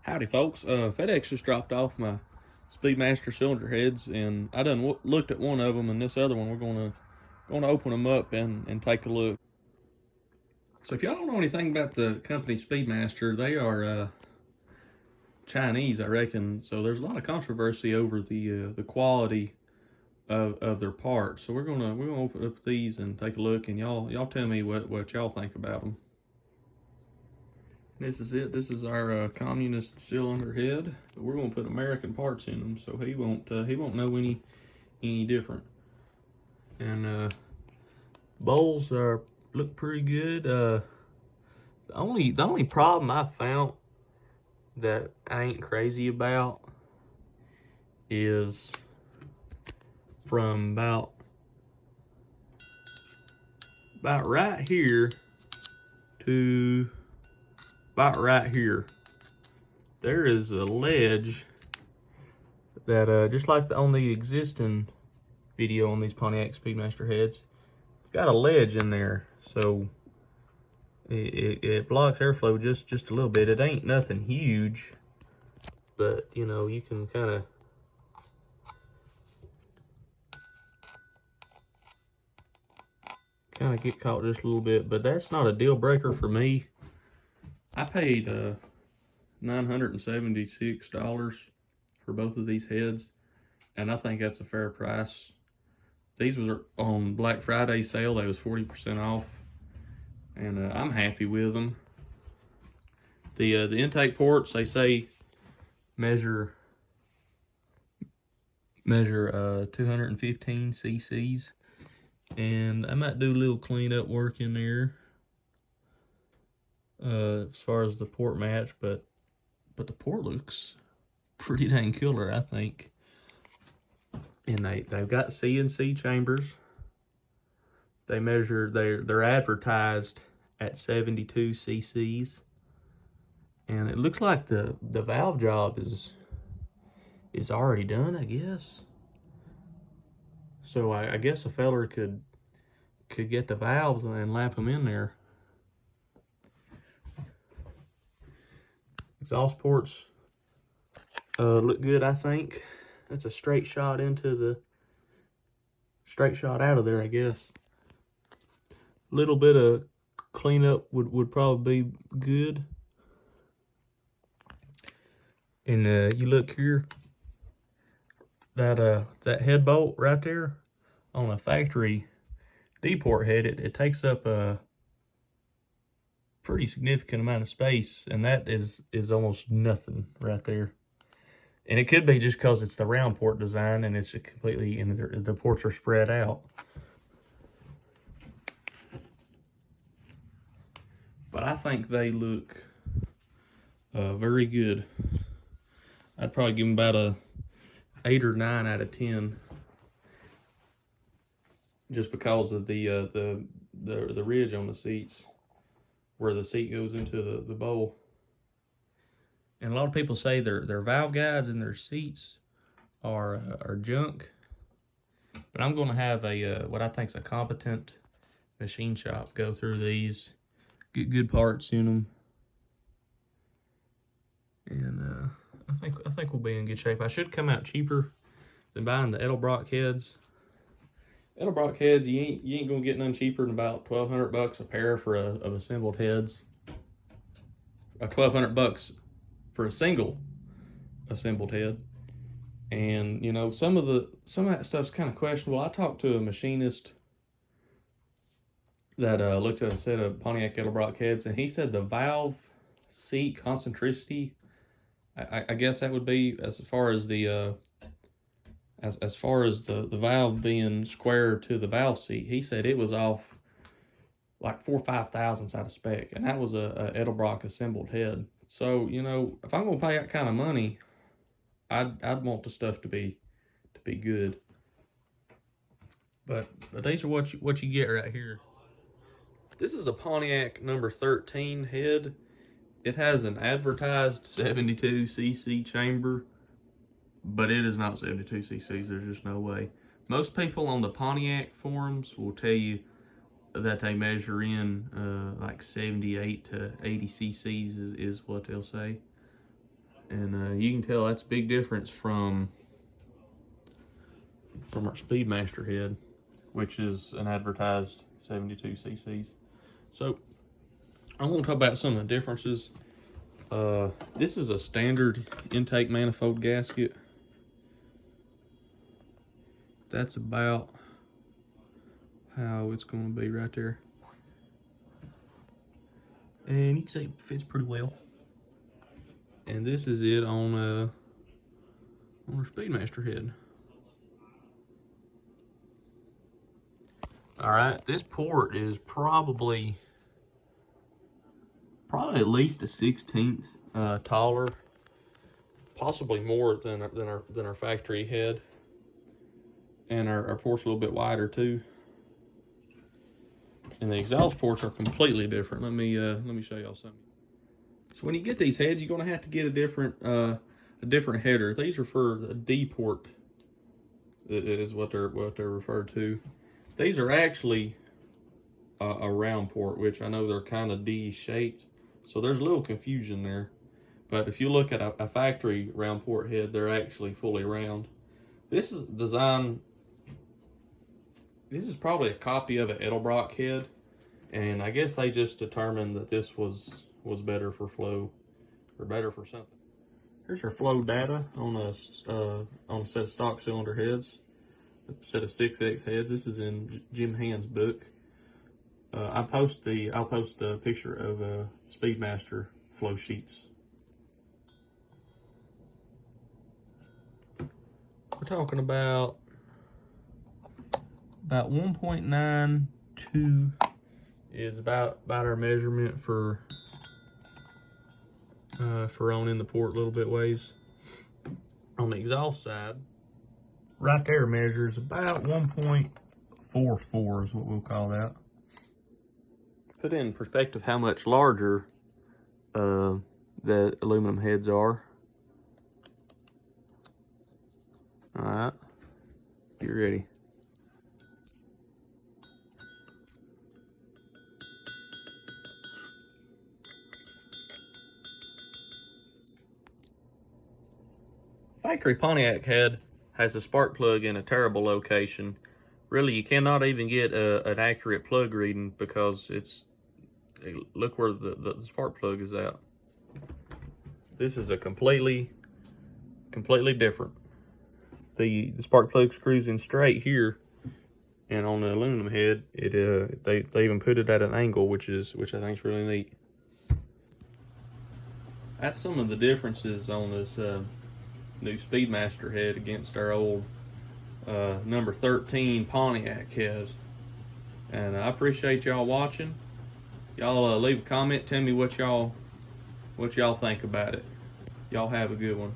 Howdy, folks. FedEx just dropped off my Speedmaster cylinder heads, and I done looked at one of them, and this other one we're gonna open them up and take a look. So if y'all don't know anything about the company Speedmaster, they are Chinese, I reckon. So there's a lot of controversy over the quality of their parts. So we're gonna open up these and take a look, and y'all tell me what y'all think about them. This is it. This is our communist cylinder head. But we're gonna put American parts in them, so he won't know any different. And bowls look pretty good. The only problem I found that I ain't crazy about is from about right here to about right here. There is a ledge that just like on the existing video on these Pontiac Speedmaster heads, it's got a ledge in there, so it blocks airflow just a little bit. It ain't nothing huge, but you know, you can kind of get caught just a little bit, but that's not a deal breaker for me. I paid $976 for both of these heads, and I think that's a fair price. These were on Black Friday sale. They was 40% off, and I'm happy with them. The intake ports, they say measure 215 cc's, and I might do a little cleanup work in there as far as the port match, but the port looks pretty dang killer, I think. And they've got CNC chambers. They measure, they're advertised at 72 cc's, and it looks like the valve job is already done, I guess. So I guess a feller could get the valves and lap them in there. Exhaust ports look good, I think. That's a straight shot out of there, I guess. A little bit of cleanup would probably be good. And you look here, that head bolt right there on a factory D-port head, it takes up a pretty significant amount of space, and that is almost nothing right there. And it could be just because it's the round port design and it's completely, and the ports are spread out. But I think they look very good. I'd probably give them about a 8 or 9 out of 10, just because of the ridge on the seats, where the seat goes into the bowl. And a lot of people say their valve guides and their seats are junk. But I'm going to have a what I think is a competent machine shop go through these, get good parts in them, and I think we'll be in good shape. I should come out cheaper than buying the Edelbrock heads. Edelbrock heads, you ain't gonna get none cheaper than about $1,200 a pair for of assembled heads. $1,200 for a single assembled head. And you know, some of that stuff's kind of questionable. I talked to a machinist that looked at a set of Pontiac Edelbrock heads, and he said the valve seat concentricity, I guess that would be as far as the as far as the valve being square to the valve seat, he said it was off like 4 or 5 thousandths out of spec, and that was a Edelbrock assembled head. So you know, if I'm gonna pay that kind of money, I'd want the stuff to be good. But these are what you get right here. This is a Pontiac number 13 head. It has an advertised 72 cc chamber, but it is not 72 cc's. There's just no way. Most people on the Pontiac forums will tell you that they measure in like 78 to 80 cc's is what they'll say. And you can tell that's a big difference from our Speedmaster head, which is an advertised 72 cc's. So I want to talk about some of the differences. This is a standard intake manifold gasket. That's about how it's going to be right there. And you can see it fits pretty well. And this is it on our Speedmaster head. All right, this port is probably at least a 1/16 taller, possibly more than our factory head. And our port's a little bit wider too. And the exhaust ports are completely different. Let me show y'all something. So when you get these heads, you're gonna have to get a different header. These are for the D port. Is what they're referred to. These are actually a round port, which I know they're kind of D shaped. So there's a little confusion there. But if you look at a factory round port head, they're actually fully round. This is designed. This is probably a copy of an Edelbrock head, and I guess they just determined that this was better for flow, or better for something. Here's our flow data on a set of stock cylinder heads, a set of 6X heads. This is in Jim Hand's book. I'll post a picture of Speedmaster flow sheets. We're talking about 1.92 is about our measurement for owning the port a little bit ways. On the exhaust side, right there measures about 1.44 is what we'll call that. Put in perspective how much larger the aluminum heads are. All right, get ready. Factory Pontiac head has a spark plug in a terrible location. Really, you cannot even get an accurate plug reading because look where the spark plug is at. This is a completely different. The spark plug screws in straight here, and on the aluminum head, they even put it at an angle, which I think is really neat. That's some of the differences on this new Speedmaster head against our old number 13 Pontiac head. And I appreciate y'all watching. Y'all leave a comment, tell me what y'all think about it. Y'all have a good one.